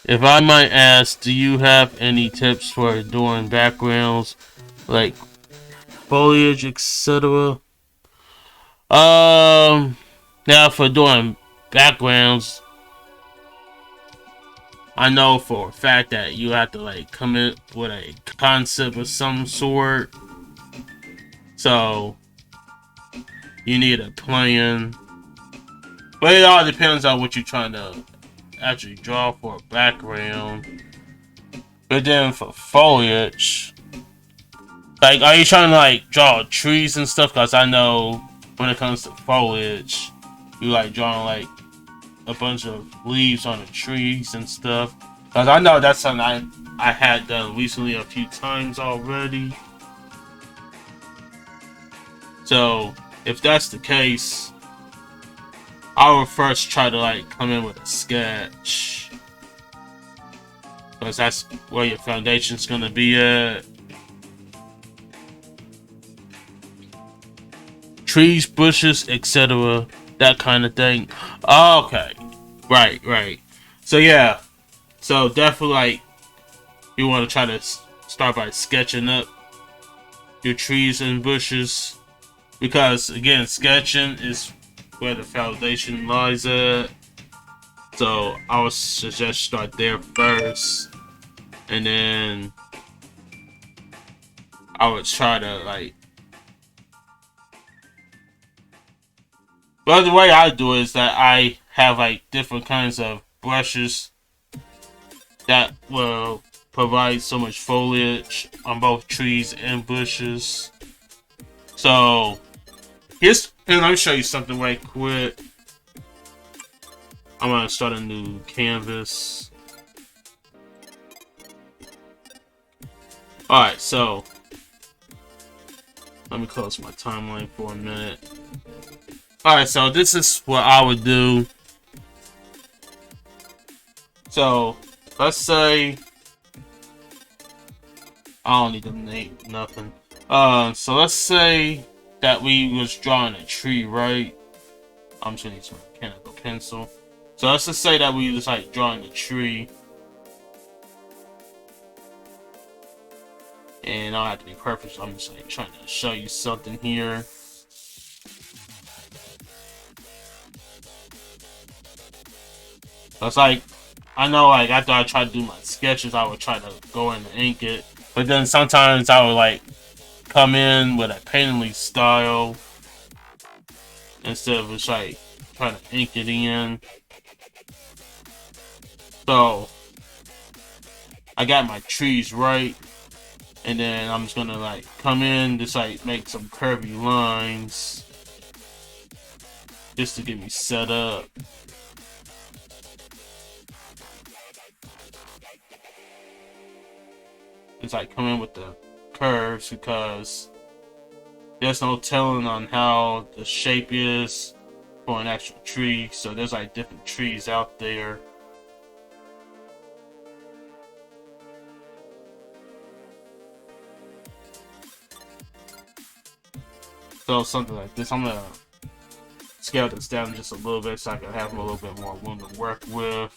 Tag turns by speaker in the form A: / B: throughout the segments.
A: If I might ask, do you have any tips for doing backgrounds like foliage, etc.? Now for doing backgrounds, I know for a fact that you have to like come in with a concept of some sort. So you need a plan. But it all depends on what you're trying to actually draw for a background. But then for foliage, like, are you trying to like draw trees and stuff? Cause I know when it comes to foliage, you like drawing like a bunch of leaves on the trees and stuff. Cause I know that's something I had done recently a few times already. So if that's the case, I would first try to like come in with a sketch. Because that's where your foundation's gonna be at. Trees, bushes, etc. That kind of thing. Okay. Right. So yeah. So definitely like you want to try to start by sketching up your trees and bushes. Because again, sketching is where the foundation lies at. So I would suggest start there first. And then I would try to like. But the way I do it is that I have like different kinds of brushes that will provide so much foliage on both trees and bushes. So and let me show you something right quick. I'm gonna start a new canvas. Alright, so let me close my timeline for a minute. Alright, so this is what I would do. So let's say I don't need to name nothing. So let's say that we was drawing a tree, right? I'm just gonna need some mechanical pencil. So let's just say that we was like drawing a tree. And I don't have to be perfect, so I'm just like trying to show you something here. So it's like, I know like after I try to do my sketches, I would try to go in and ink it. But then sometimes I would like come in with a painterly style instead of just like trying to ink it in. So I got my trees right. And then I'm just gonna like come in, just like make some curvy lines just to get me set up. Just like come in with the curves because there's no telling on how the shape is for an actual tree. So there's like different trees out there. So something like this, I'm gonna scale this down just a little bit so I can have a little bit more room to work with.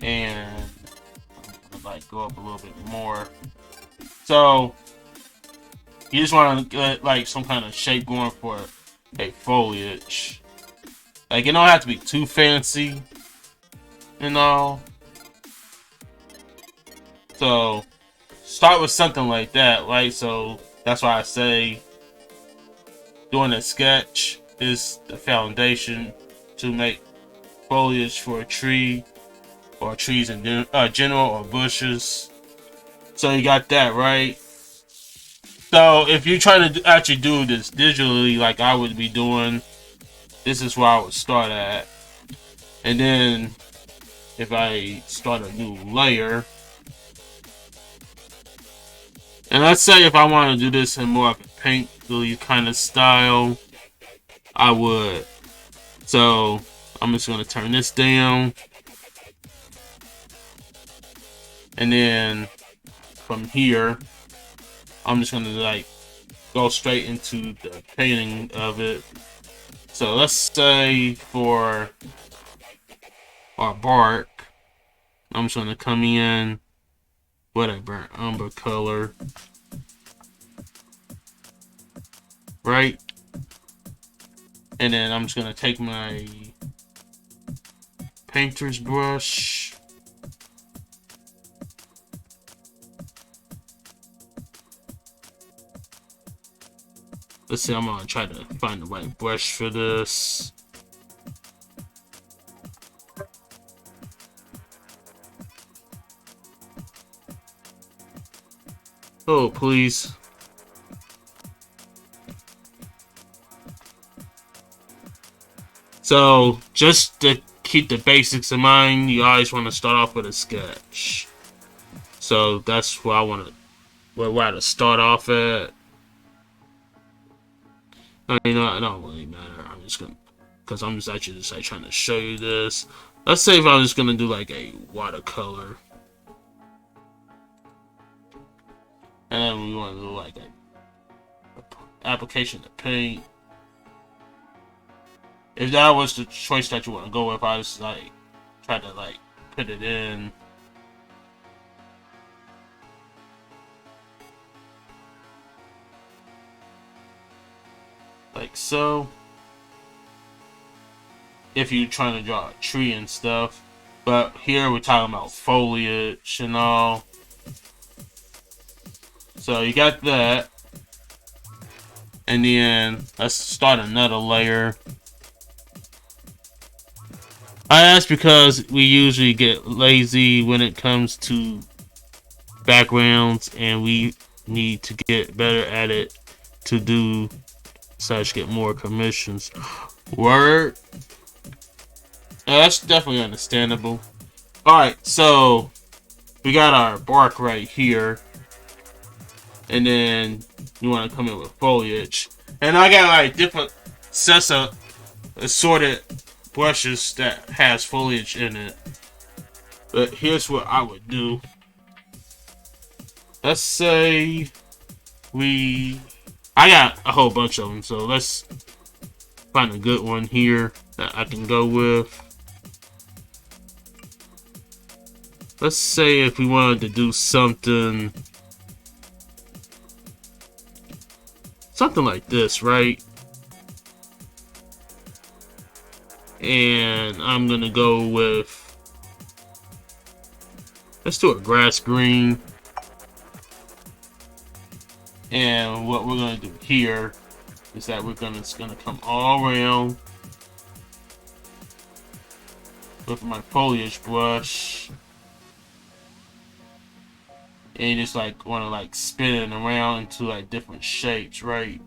A: And I'm gonna like go up a little bit more. So you just want to get like some kind of shape going for a foliage. Like it don't have to be too fancy. You know, so start with something like that, right? So that's why I say doing a sketch is the foundation to make foliage for a tree or trees in general or bushes. So you got that, right? So if you're trying to actually do this digitally like I would be doing, this is where I would start at. And then if I start a new layer, and let's say if I want to do this in more of a painterly kind of style, I would. So I'm just going to turn this down, and then from here, I'm just gonna like go straight into the painting of it. So let's say for our bark, I'm just gonna come in with a burnt umber color, right? And then I'm just gonna take my painter's brush. Let's see, I'm gonna try to find the right brush for this. Oh, please. So, just to keep the basics in mind, you always want to start off with a sketch. So, that's where I want to, where to start off at. You know, it don't really matter. I'm just gonna, because I'm just actually just like trying to show you this. Let's say if I'm just gonna do like a watercolor. And then we want to do like a application to paint. If that was the choice that you want to go with, I just like try to like put it in. Like so. If you're trying to draw a tree and stuff. But here we're talking about foliage and all. So you got that. And then let's start another layer. I ask because we usually get lazy when it comes to backgrounds, and we need to get better at it to do such, get more commissions. Word. That's definitely understandable. Alright, so we got our bark right here. And then you want to come in with foliage. And I got like different sets of assorted brushes that has foliage in it. But here's what I would do. Let's say I got a whole bunch of them, so let's find a good one here that I can go with. Let's say if we wanted to do something like this, right? And I'm gonna go with, let's do a grass green. And what we're gonna do here is that it's gonna come all around with my foliage brush. And you just like want to like spin it around into like different shapes, right?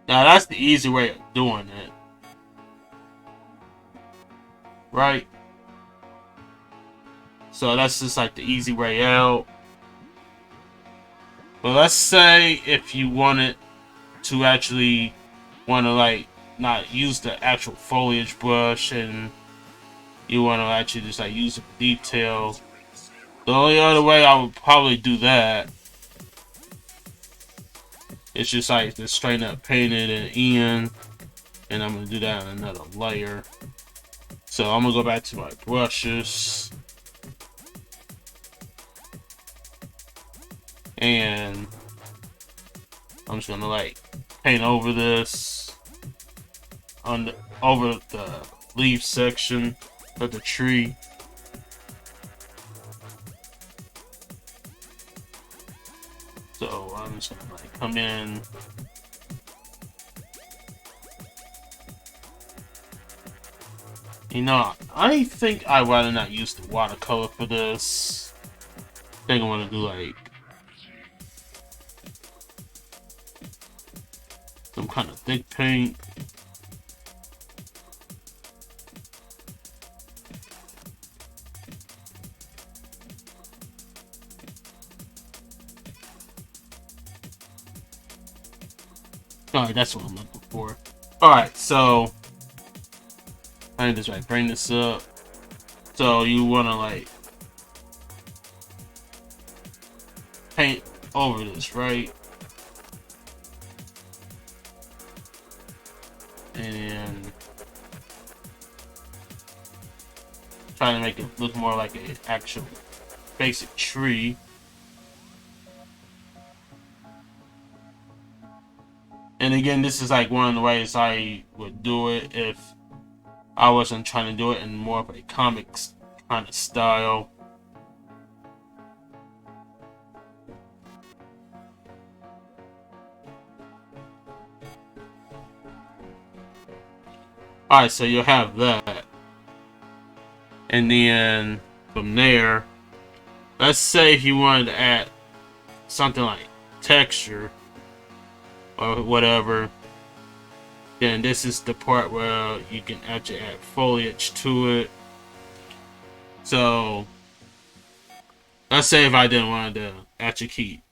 A: Now that's the easy way of doing it, right? So that's just like the easy way out. But let's say if you wanted to actually want to like not use the actual foliage brush and you want to actually just like use it for detail. The only other way I would probably do that is just like just straight up paint it in, and I'm gonna do that in another layer. So I'm gonna go back to my brushes and I'm just gonna like paint over this over the leaf section of the tree. So I'm just gonna like come in. You know, I think I'd rather not use the watercolor for this. I think I want to do like some kind of thick paint. Alright, that's what I'm looking for. Alright, so I just like bring this up. So you wanna like paint over this, right? And trying to make it look more like an actual basic tree. And again, this is like one of the ways I would do it if I wasn't trying to do it in more of a comics kind of style. Alright, so you'll have that. And then from there, let's say if you wanted to add something like texture or whatever, then this is the part where you can actually add foliage to it. So let's say if I didn't want to actually keep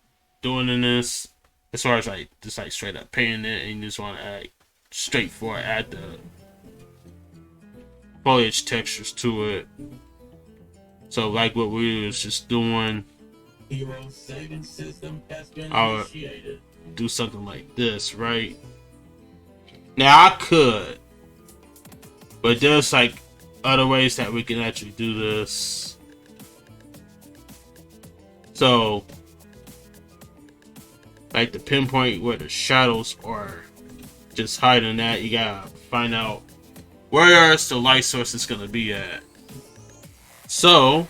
A: doing this, as far as like just like straight up painting it, and you just want to add straightforward add the foliage textures to it. So like what we was just doing,
B: Hero saving system has been
A: I'll
B: initiated.
A: do something like this, right? Now I could, but there's like other ways that we can actually do this. So like to pinpoint where the shadows are, just hiding that, you gotta find out where the light source is gonna be at. So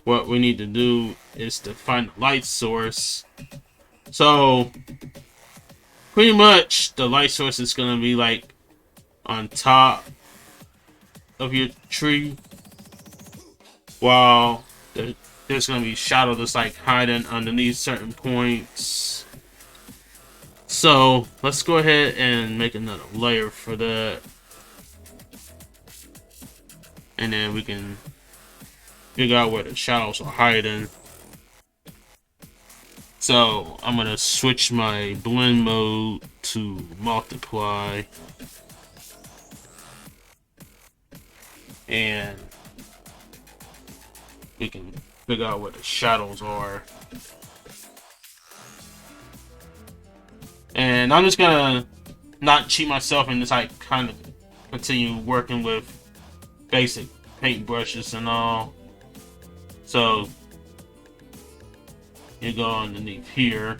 A: what we need to do is to find the light source. So pretty much the light source is gonna be like on top of your tree, while there's gonna be shadow that's like hiding underneath certain points. So let's go ahead and make another layer for that, and then we can figure out where the shadows are hiding. So I'm gonna switch my blend mode to multiply, and we can figure out where the shadows are. And I'm just gonna not cheat myself and just like kind of continue working with basic paint brushes and all. So you go underneath here,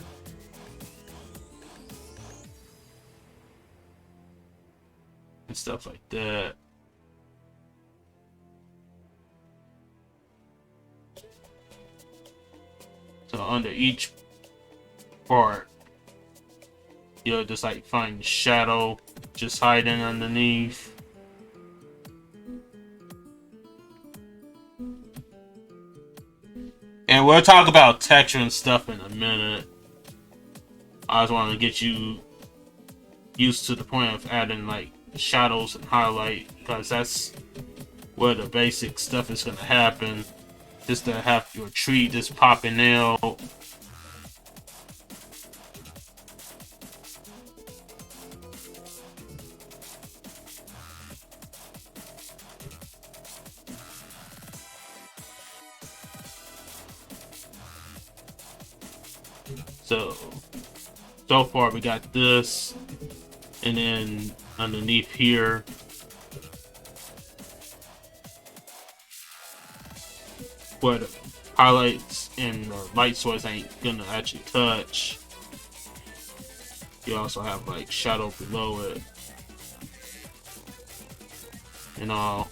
A: and stuff like that. So under each part, you'll just like find shadow just hiding underneath. And we'll talk about texture and stuff in a minute. I just want to get you used to the point of adding like shadows and highlight, because that's where the basic stuff is going to happen. Just to have your tree just popping out. So far we got this, and then underneath here, where the highlights and the light source ain't gonna actually touch, you also have like shadow below it and all.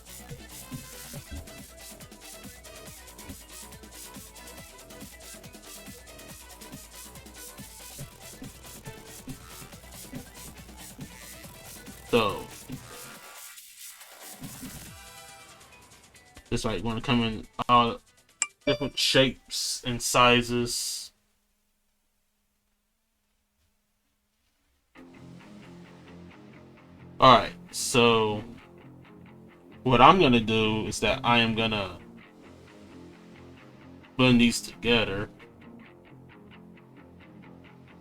A: So just like want to come in all different shapes and sizes. Alright, so what I'm gonna do is that I am gonna blend these together,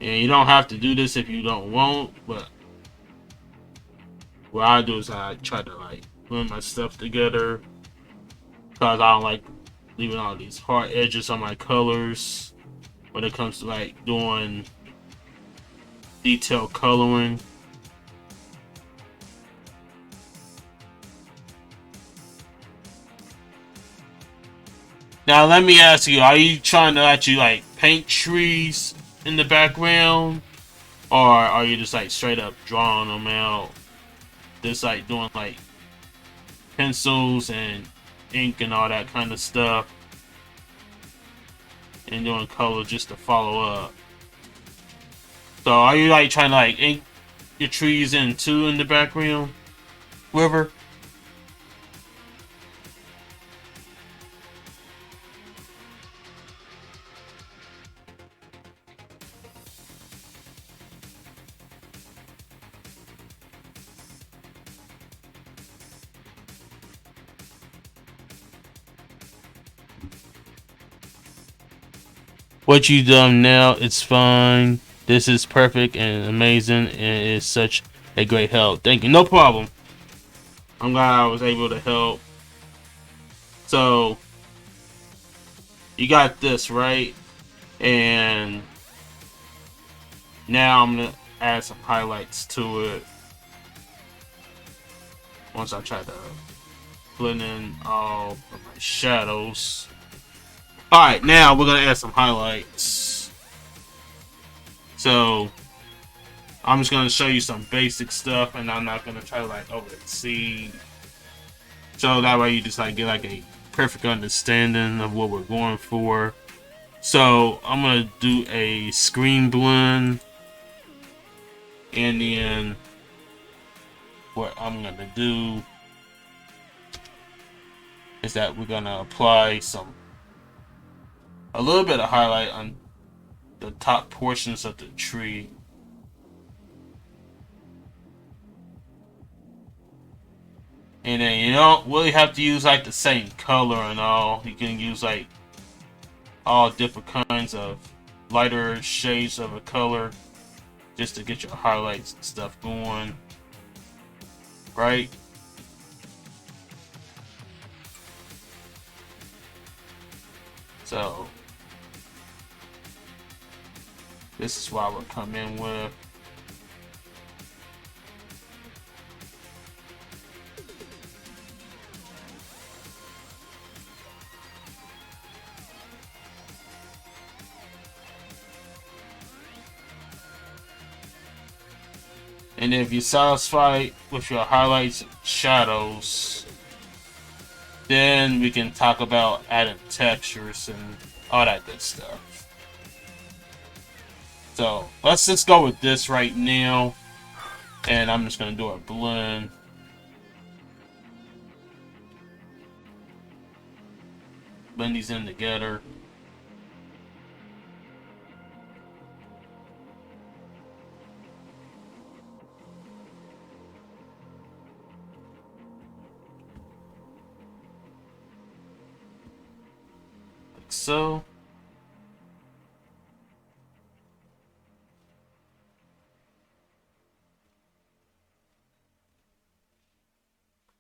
A: And you don't have to do this if you don't want, but what I do is I try to like blend my stuff together because I don't like leaving all these hard edges on my colors when it comes to like doing detailed coloring. Now let me ask you, are you trying to actually like paint trees in the background? Or are you just like straight up drawing them out? Just like doing like pencils and ink and all that kind of stuff. And doing color just to follow up. So are you like trying to like ink your trees in too in the background? River? What you done now, it's fine. This is perfect and amazing and is such a great help. Thank you. No problem. I'm glad I was able to help. So, you got this, right? And now I'm going to add some highlights to it. Once I try to blend in all of my shadows. Alright, now we're going to add some highlights. So, I'm just going to show you some basic stuff, and I'm not going to try to like oversee. So that way you just like get like a perfect understanding of what we're going for. So I'm going to do a screen blend, and then what I'm going to do is that we're going to apply a little bit of highlight on the top portions of the tree. And then you don't really have to use like the same color and all. You can use like all different kinds of lighter shades of a color just to get your highlights and stuff going. Right? So this is what we'll come in with. And if you're satisfied with your highlights and shadows, then we can talk about adding textures and all that good stuff. So let's just go with this right now. And I'm just going to do a blend. Blend these in together. Like so.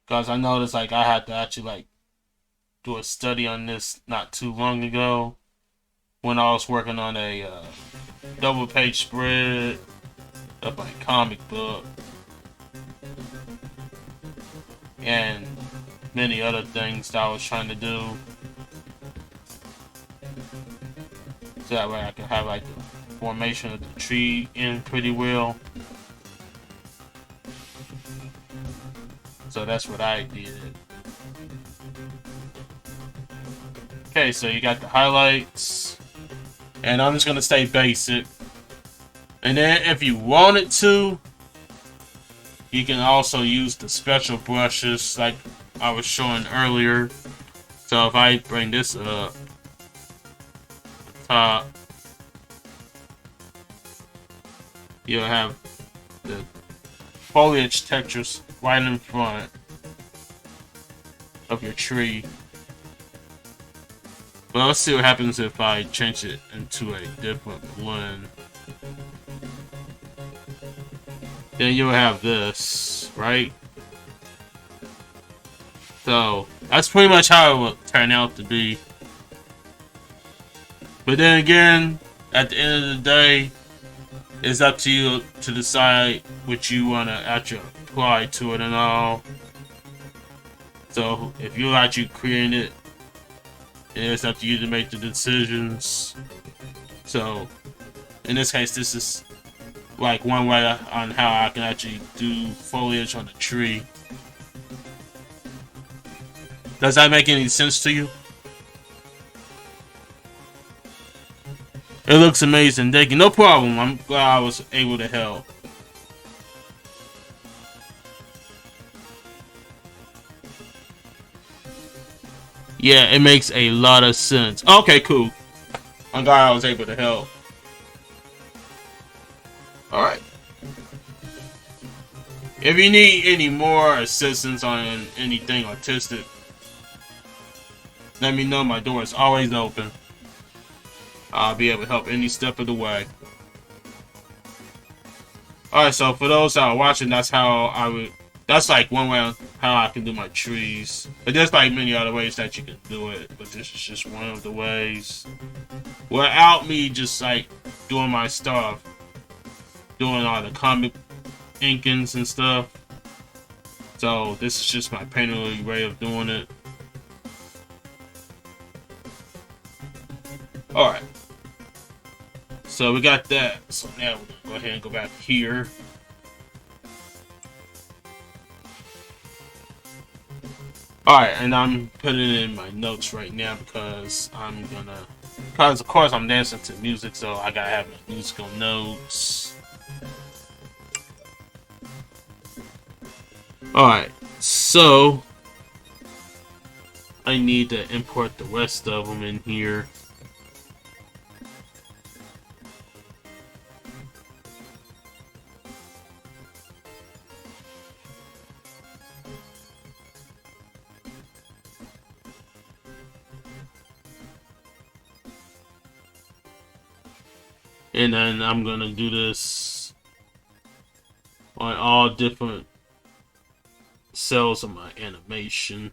A: Because I noticed like I had to actually like do a study on this not too long ago when I was working on a double page spread of my comic book and many other things that I was trying to do, so that way I can have like the formation of the tree in pretty well. So that's what I did. Okay, so you got the highlights, and I'm just gonna stay basic. And then if you wanted to, you can also use the special brushes like I was showing earlier. So if I bring this up, top, you'll have the foliage textures right in front of your tree. But let's see what happens if I change it into a different blend. then you'll have this, right? So that's pretty much how it will turn out to be. But then again, at the end of the day, it's up to you to decide what you want to actually apply to it and all. So if you actually creating it, it's up to you to make the decisions. So in this case, this is like one way on how I can actually do foliage on a tree. Does that make any sense to you? It looks amazing. Thank you. No problem. I'm glad I was able to help. Yeah, it makes a lot of sense. Okay, cool. I'm glad I was able to help. Alright. If you need any more assistance on anything artistic, let me know. My door is always open. I'll be able to help any step of the way. Alright, so for those that are watching, that's how I would... That's like one way on how I can do my trees. But there's like many other ways that you can do it. But this is just one of the ways. Without me just like doing my stuff. Doing all the comic inkings and stuff. So this is just my painterly way of doing it. Alright. So we got that. So now we're going to go ahead and go back here. Alright, and I'm putting it in my notes right now because of course I'm dancing to music, so I gotta have my musical notes. Alright, so I need to import the rest of them in here. And then I'm gonna do this on all different cells of my animation.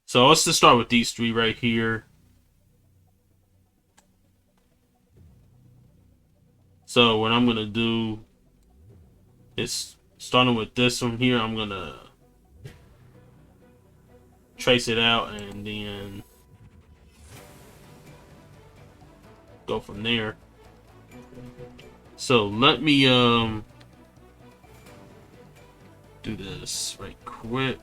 A: So let's just start with these three right here. So what I'm gonna do is, starting with this one here, I'm gonna trace it out and then go from there. So let me do this right quick.